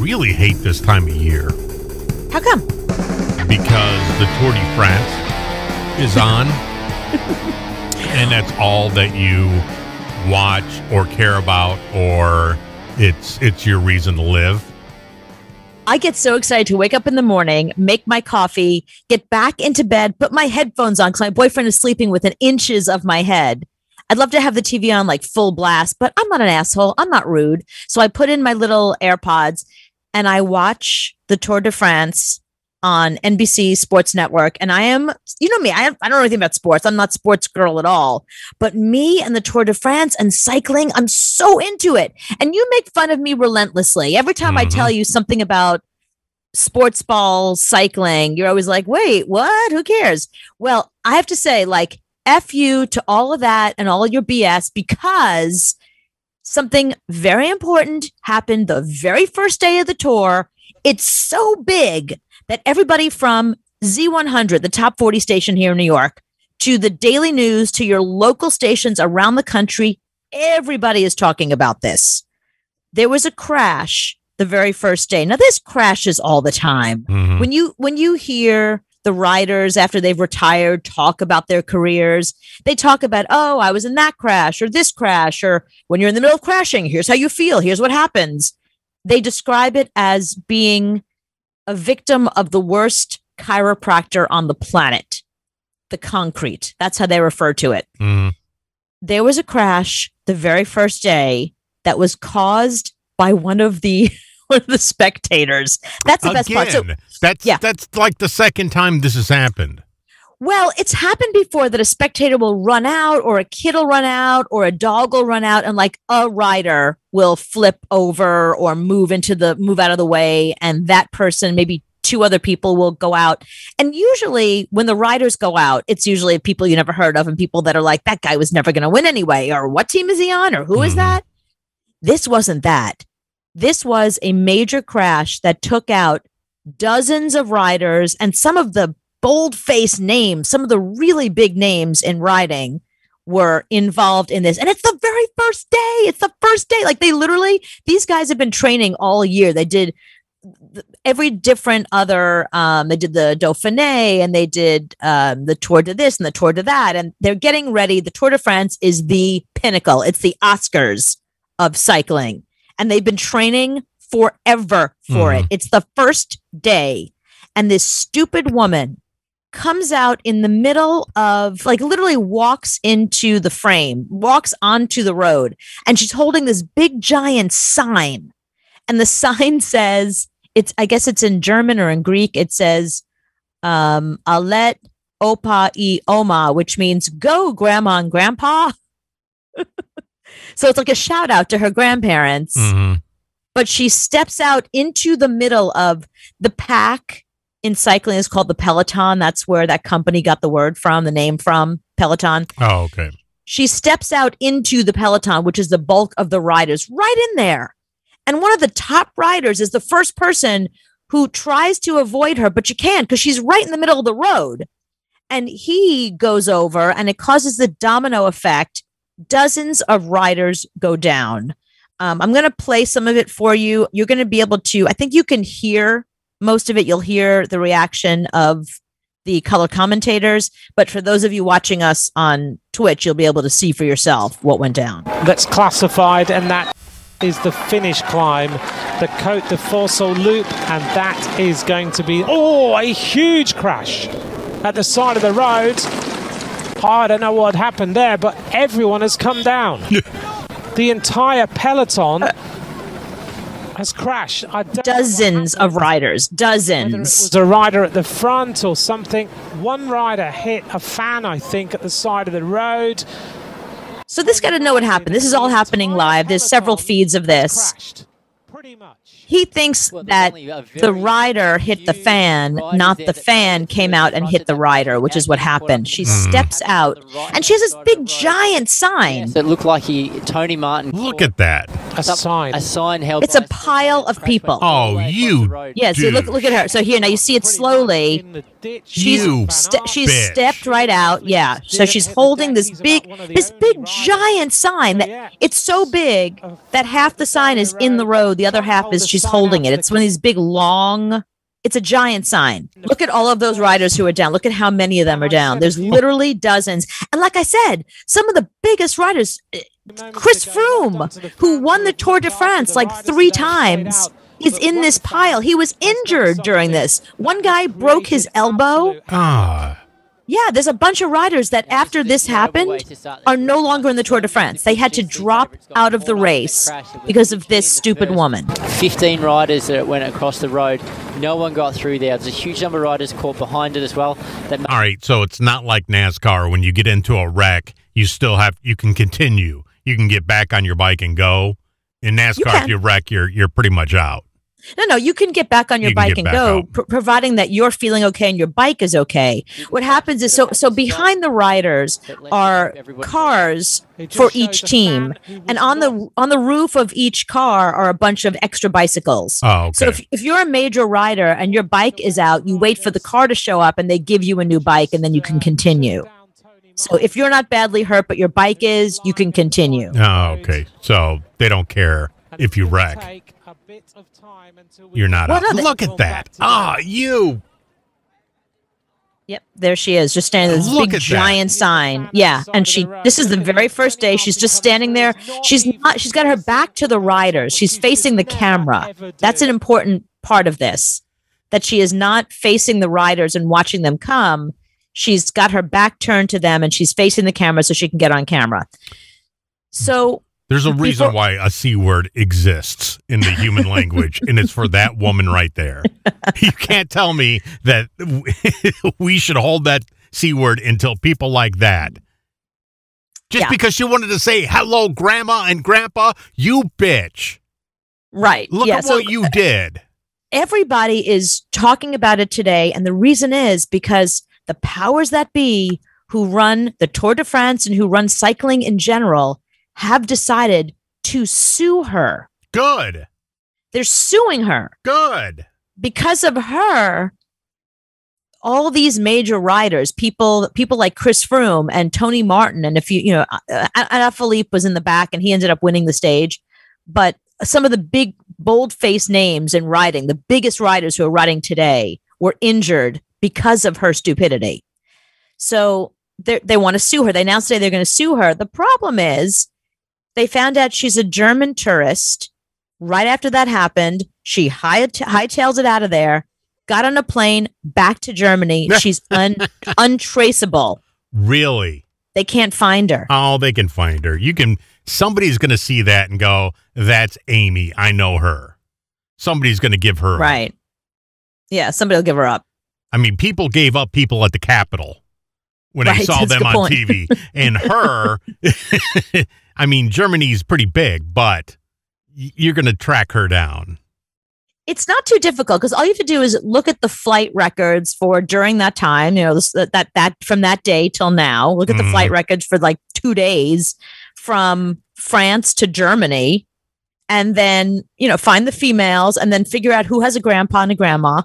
really hate this time of year. How come? Because the Tour de France is on, and that's all that you watch or care about, or it's your reason to live. I get so excited to wake up in the morning, make my coffee, get back into bed, put my headphones on because my boyfriend is sleeping within inches of my head. I'd love to have the TV on like full blast, but I'm not an asshole. I'm not rude. So I put in my little AirPods and I watch the Tour de France on NBC Sports Network. And I am, you know me, I don't know anything about sports. I'm not a sports girl at all. But me and the Tour de France and cycling, I'm so into it. And you make fun of me relentlessly. Every time I tell you something about sports ball cycling, you're always like, wait, what? Who cares? Well, I have to say, like, F you to all of that and all of your BS, because something very important happened the very first day of the tour. It's so big that everybody from Z100, the top 40 station here in New York, to the Daily News, to your local stations around the country, everybody is talking about this. There was a crash the very first day. Now, this crashes all the time. When you hear the riders after they've retired talk about their careers, they talk about, oh, I was in that crash or this crash, or when you're in the middle of crashing, here's how you feel. Here's what happens. They describe it as being a victim of the worst chiropractor on the planet, the concrete. That's how they refer to it. There was a crash the very first day that was caused by one of the spectators. That's the best part. So, that's like the second time this has happened. Well, it's happened before that a spectator will run out, or a kid will run out, or a dog will run out, and like a rider will flip over or move out of the way, and that person, maybe two other people, will go out. And usually when the riders go out, it's usually people you never heard of and people that are like, that guy was never going to win anyway, or what team is he on, or who is that? This wasn't that. This was a major crash that took out dozens of riders, and some of the bold-faced names, some of the really big names in riding were involved in this. And it's the very first day. It's the first day. Like, these guys have been training all year. They did every different other, they did the Dauphiné, and they did the Tour de this and the Tour de that. And they're getting ready. The Tour de France is the pinnacle. It's the Oscars of cycling. And they've been training forever for it. It's the first day. And this stupid woman comes out in the middle of, like, literally walks into the frame, walks onto the road, and she's holding this big giant sign. And the sign says, I guess it's in German or in Greek, it says, Alet Opa I Oma, which means go grandma and grandpa. So it's like a shout out to her grandparents. But she steps out into the middle of the pack. In cycling is called the Peloton. That's where that company got the name from, Peloton. Oh, okay. She steps out into the Peloton, which is the bulk of the riders, right in there. And one of the top riders is the first person who tries to avoid her, but you can't because she's right in the middle of the road. And he goes over, and it causes the domino effect. Dozens of riders go down. I'm going to play some of it for you. You're going to be able to, I think you can hear most of it. You'll hear the reaction of the color commentators. But for those of you watching us on Twitch, you'll be able to see for yourself what went down. That's classified, and that is the finish climb, the Côte de Forceau loop, and that is going to be, a huge crash at the side of the road. I don't know what happened there, but everyone has come down. The entire peloton has crashed. Dozens of riders, dozens. Whether it was a rider at the front or something. One rider hit a fan, I think, at the side of the road. So this got to know what happened. This is all happening live. There's several feeds of this. Pretty much. He thinks that the rider hit the fan, not the fan came out and hit the rider, which is what happened. She steps out, and she has this big, giant sign. So it looked like Tony Martin. Look at that. A sign. A sign held. It's a pile of people. Oh, you. Yeah, see, look at her. So here, now you see it slowly. She's bitch. stepped right out. Yeah. So she's holding this big giant sign that it's so big that half the sign is in the road. The other half is she's holding it. It's one of these big long. It's a giant sign. Look at all of those riders who are down. Look at how many of them are down. There's literally dozens. And like I said, some of the biggest riders, Chris Froome, who won the Tour de France like 3 times, is in this pile. He was injured during this. One guy broke his elbow. Yeah, there's a bunch of riders that after this happened are no longer in the Tour de France. They had to drop out of the race because of this stupid woman. 15 riders that went across the road. No one got through there. There's a huge number of riders caught behind it as well. All right, so it's not like NASCAR. When you get into a wreck, you can continue. You can get back on your bike and go. In NASCAR, if you wreck, you're pretty much out. No, you can get back on your bike and go, providing that you're feeling okay and your bike is okay. What happens is, so behind the riders are cars for each team, and on the roof of each car are a bunch of extra bicycles. Oh, okay. So if you're a major rider and your bike is out, you wait for the car to show up and they give you a new bike, and then you can continue. So if you're not badly hurt, but your bike is, you can continue. Oh, okay. So they don't care if you wreck. You're not out. Look at that. You. Yep, there she is, just standing with this big giant sign. Yeah, and this is the very first day. She's just standing there. She's got her back to the riders. She's facing the camera. That's an important part of this, that she is not facing the riders and watching them come. She's got her back turned to them and she's facing the camera so she can get on camera. So there's a reason why a C word exists in the human language, and it's for that woman right there. You can't tell me that we should hold that C word until people like that. Just because she wanted to say, hello, Grandma and Grandpa, you bitch. Right. Look at what you did. Everybody is talking about it today, and the reason is because the powers that be who run the Tour de France and who run cycling in general have decided to sue her. Good. They're suing her. Good. Because of her, all these major riders, people like Chris Froome and Tony Martin, and Alaphilippe was in the back and he ended up winning the stage. But some of the big, bold-faced names in riding, the biggest riders who are riding today, were injured because of her stupidity. So they want to sue her. They now say they're going to sue her. The problem is they found out she's a German tourist. Right after that happened, she hightails it out of there, got on a plane back to Germany. She's untraceable. Really? They can't find her. Oh, they can find her. Somebody's going to see that and go, that's Amy. I know her. Somebody's going to give her right. Up. Yeah, somebody will give her up. I mean, people gave up people at the Capitol when they saw them on TV. And her, I mean, Germany's pretty big, but you're going to track her down. It's not too difficult because all you have to do is look at the flight records for during that time, that from that day till now. Look at the flight records for like 2 days from France to Germany. And then, find the females and then figure out who has a grandpa and a grandma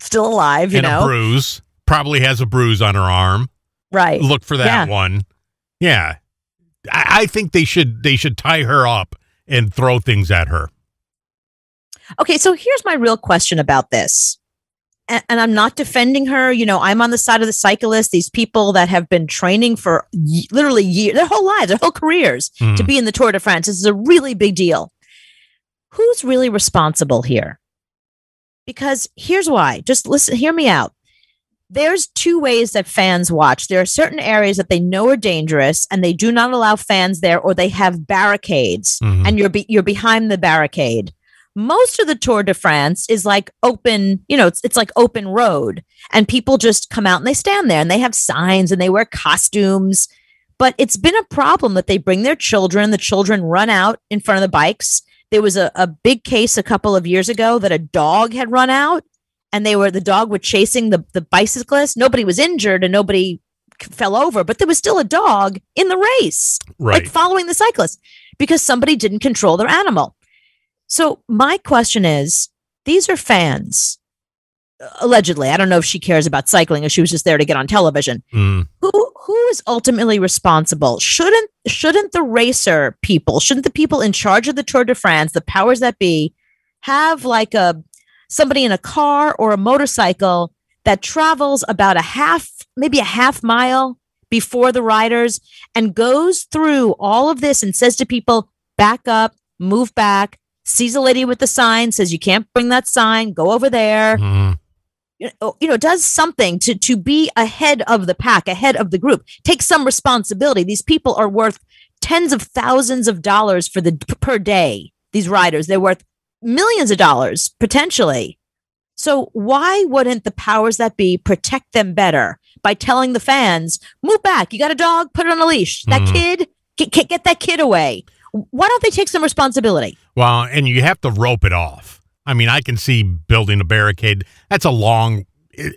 still alive, and a bruise. Probably has a bruise on her arm. Right. Look for that one. Yeah. I think they should tie her up and throw things at her. Okay, so here's my real question about this. And I'm not defending her. I'm on the side of the cyclists, these people that have been training for literally years, their whole lives, their whole careers to be in the Tour de France. This is a really big deal. Who's really responsible here? Because here's why. Just listen, hear me out. There's 2 ways that fans watch. There are certain areas that they know are dangerous and they do not allow fans there, or they have barricades and you're behind the barricade. Most of the Tour de France is like open, it's like open road, and people just come out and they stand there and they have signs and they wear costumes. But it's been a problem that they bring their children. The children run out in front of the bikes. There was a big case a couple of years ago that a dog had run out and the dog was chasing the bicyclist. Nobody was injured and nobody fell over, but there was still a dog in the race, like following the cyclist because somebody didn't control their animal. So my question is, these are fans. allegedly. I don't know if she cares about cycling or she was just there to get on television. Who is ultimately responsible? Shouldn't the racer people, shouldn't the people in charge of the Tour de France, the powers that be, have like somebody in a car or a motorcycle that travels about maybe a half mile before the riders and goes through all of this and says to people, back up, move back, sees a lady with the sign, says you can't bring that sign, go over there. Does something to be ahead of the pack, ahead of the group. Take some responsibility. These people are worth tens of thousands of dollars per day. These riders, they're worth millions of dollars potentially. So why wouldn't the powers that be protect them better by telling the fans, move back, you got a dog, put it on a leash. That kid, get that kid away. Why don't they take some responsibility? Well, and you have to rope it off. I mean, I can see building a barricade. That's a long,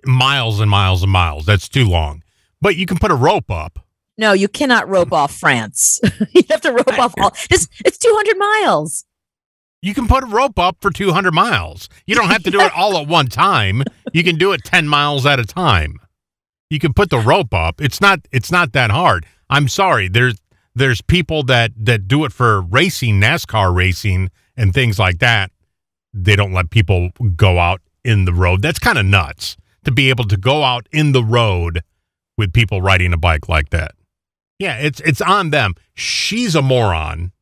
miles and miles and miles. That's too long. But you can put a rope up. No, you cannot rope off France. You have to rope off all this. It's 200 miles. You can put a rope up for 200 miles. You don't have to do it all at one time. You can do it 10 miles at a time. You can put the rope up. It's not that hard. I'm sorry. There's people that do it for racing, NASCAR racing and things like that. They don't let people go out in the road. That's kind of nuts to be able to go out in the road with people riding a bike like that. Yeah, it's on them. She's a moron,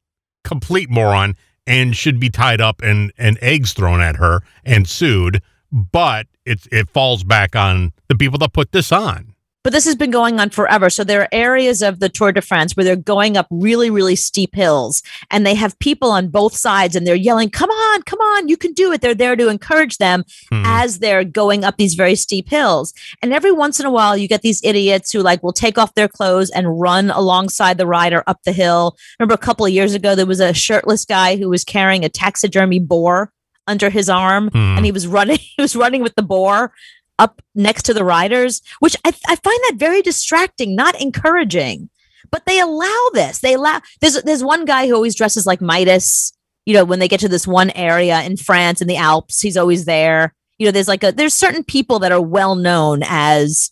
complete moron, and should be tied up and eggs thrown at her and sued. But it falls back on the people that put this on. But this has been going on forever. So there are areas of the Tour de France where they're going up really, really steep hills and they have people on both sides and they're yelling, come on, you can do it. They're there to encourage them as they're going up these very steep hills. And every once in a while, you get these idiots who will take off their clothes and run alongside the rider up the hill. Remember a couple of years ago, there was a shirtless guy who was carrying a taxidermy boar under his arm and he was running with the boar up next to the riders, which I find that very distracting, not encouraging. But they allow this. There's one guy who always dresses like Midas. When they get to this one area in France in the Alps, he's always there. There's certain people that are well known as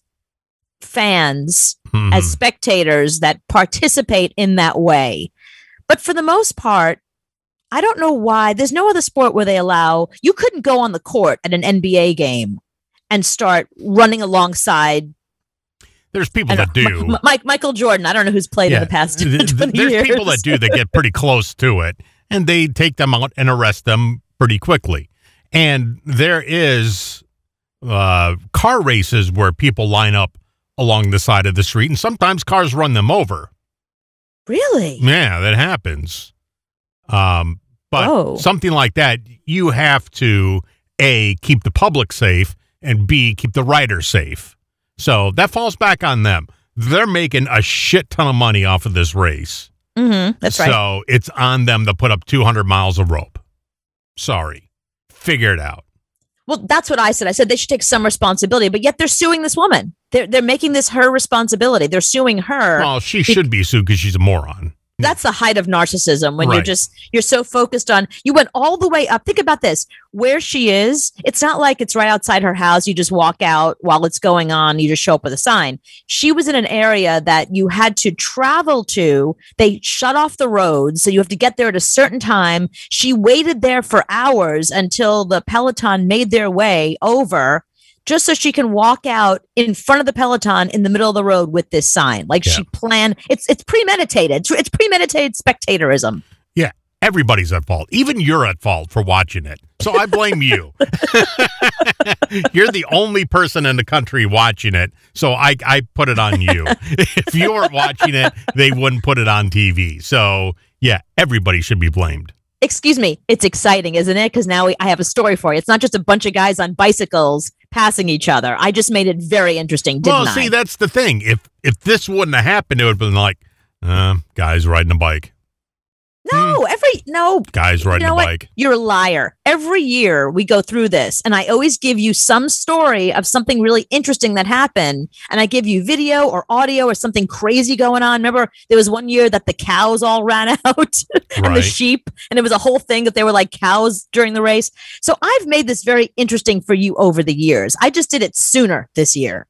fans, as spectators that participate in that way. But for the most part, I don't know why. There's no other sport where you couldn't go on the court at an NBA game and start running alongside. There's people that do. Michael Jordan, I don't know who's played in the past 20 There's years. people that do that get pretty close to it, and they take them out and arrest them pretty quickly. And there is car races where people line up along the side of the street, and sometimes cars run them over. Really? Yeah, that happens. But something like that, you have to, A, keep the public safe, and B, keep the riders safe. So that falls back on them. They're making a shit ton of money off of this race. That's right. So it's on them to put up 200 miles of rope. Sorry. Figure it out. Well, that's what I said. I said they should take some responsibility, but yet they're suing this woman. They're making this her responsibility. They're suing her. Well, she should be sued because she's a moron. That's the height of narcissism when you're so focused on, you went all the way up. Think about this, where she is. It's not like it's right outside her house. You just walk out while it's going on. You just show up with a sign. She was in an area that you had to travel to. They shut off the roads. So you have to get there at a certain time. She waited there for hours until the peloton made their way over, just so she can walk out in front of the peloton in the middle of the road with this sign. She planned. It's premeditated. It's premeditated spectatorism. Yeah, everybody's at fault. Even you're at fault for watching it. So I blame you. You're the only person in the country watching it. So I put it on you. If you weren't watching it, they wouldn't put it on TV. So yeah, everybody should be blamed. Excuse me. It's exciting, isn't it? Because now I have a story for you. It's not just a bunch of guys on bicycles passing each other. I just made it very interesting, didn't I? Well, see, that's the thing. If this wouldn't have happened, it would have been like, guys riding a bike. No. Guys riding a bike. You're a liar. Every year we go through this, and I always give you some story of something really interesting that happened, and I give you video or audio or something crazy going on. Remember, there was one year that the cows all ran out and the sheep, and it was a whole thing that they were like cows during the race. So I've made this very interesting for you over the years. I just did it sooner this year.